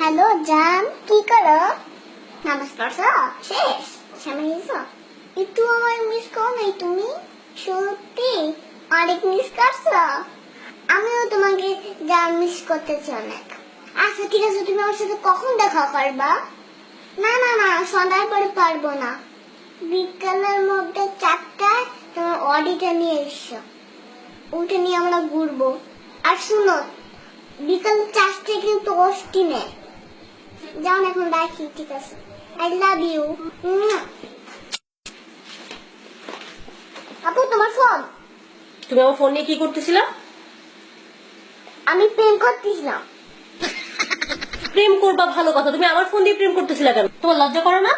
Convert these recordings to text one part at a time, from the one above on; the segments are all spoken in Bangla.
হ্যালো জান, কি করো? নামাজ পড়ছো? শেষ? সামনে গেছো? একটু আমার মিস করো নাই তুমি? সত্যি অনেক মিস করছো। আমিও তোমাকে জান মিস করতেছি অনেক। আচ্ছা ঠিক আছে, তুমি আমার সাথে কখন দেখা করবা? না না না, সন্ধ্যার পরে পারবো না। বিকালের মধ্যে 4টায় তোমার অডিটা নিয়ে এসো। ওটা নিয়ে আমরা ঘুরবো। আর শুনো, বিকাল 4টায় কিন্তু অষ্টি নেই। যাও এখন রাখি, ঠিক আছে? I love you. আপু তোমার ফোন। তুমি আমার ফোন নিয়ে কি করতেছিলা? আমি প্রেম করতেছিলাম। প্রেম করবা ভালো কথা, তুমি আমার ফোন দিয়ে প্রেম করতেছিলা কেন? তোমার লজ্জা করে না?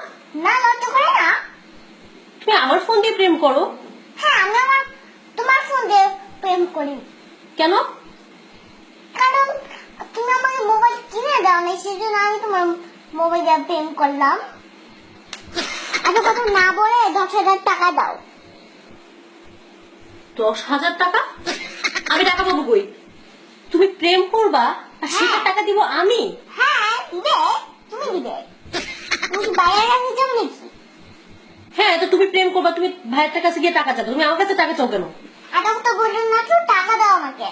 না, লজ্জা করে না। তুমি আমার ফোন দিয়ে প্রেম করো? হ্যাঁ, আমি তোমার ফোন দিয়ে প্রেম করি। কেন? কারণ তুমি আমাকে মোবাইল কিনে দাও না, সেজন্য আমি তোমার মোবাইল দিয়ে প্রেম করলাম। এত কথা না বলে 10,000 টাকা দাও। 10,000 টাকা? আমি টাকা পাবো কই? তুমি প্রেম করবা আর সেটা টাকা দিব আমি? হ্যাঁ দিবে, তুমি দিবে। তুমি বাইরে রাখতে চাও নাকি? হ্যাঁ, তো তুমি প্রেম করবা, তুমি ভাইয়ের কাছে গিয়ে টাকা চাও, তুমি আমার কাছে টাকা চাও কেন? এত কথা বললেন না তো, টাকা দাও আমাকে।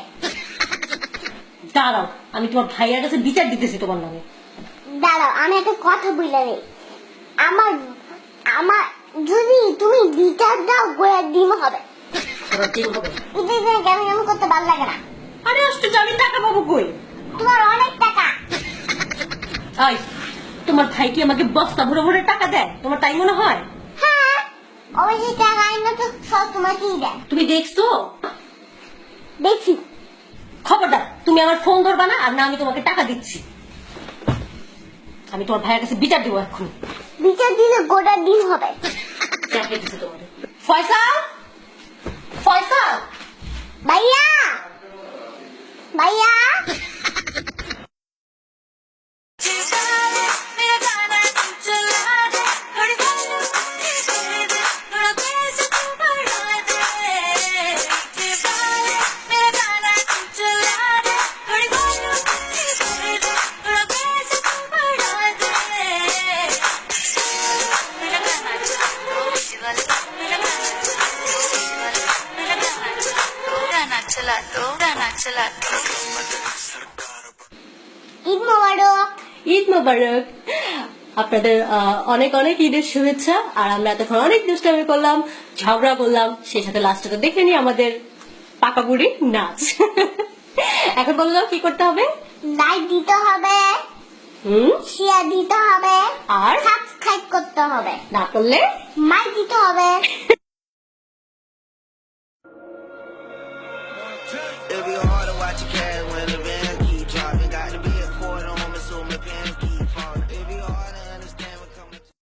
দাঁড়াও, আমি তোমার ভাইয়ের কাছে বিচার দিতেছি তোমার নামে। দাঁড়াও, আমি একটা কথা বলে নেই। আমার আমার যদি তুমি বিচার দাও, গোড়ার ডিম হবে। তোমার ডিম হবে? এটা কেমন কেমন করতে ভালো লাগে না। আরে আশ্চর্য, আমি টাকা পাবো কই? তোমার অনেক টাকা। আই, তোমার ভাই কি আমাকে বস্তা ভরে ভরে টাকা দেয়? তোমার তাই মনে হয়? হ্যাঁ, অবশ্যই টাকা আইনা তো সব তোমাকেই দেয়। তুমি দেখছো? দেখছি। খবরদার, তুমি আমার ফোন ধরবা না, আর না আমি তোমাকে টাকা দিচ্ছি। আমি তোমার ভাইয়ের কাছে বিচার দেবো এখন। বিচার দিলে গোড়ার ডিম হবে। ফয়সাল, ফয়সাল, ভাইয়া, ভাইয়া। ঈদ মোবারক। ঈদ মোবারক। আপনাদের অনেক অনেক ঈদের শুভেচ্ছা। আর আমরা এতক্ষণ অনেক দুষ্টামি করলাম, ঝগড়া করলাম, সেই সাথে লাস্টে তো দেখে নি আমাদের পাকা বুড়ি নাচ। এখন বলে দাও কি করতে হবে? লাইক দিতে হবে, শেয়ার দিতে হবে, আর সাবস্ক্রাইব করতে হবে। না করলে মাইক দিতে হবে। It'll be hard to watch your cash when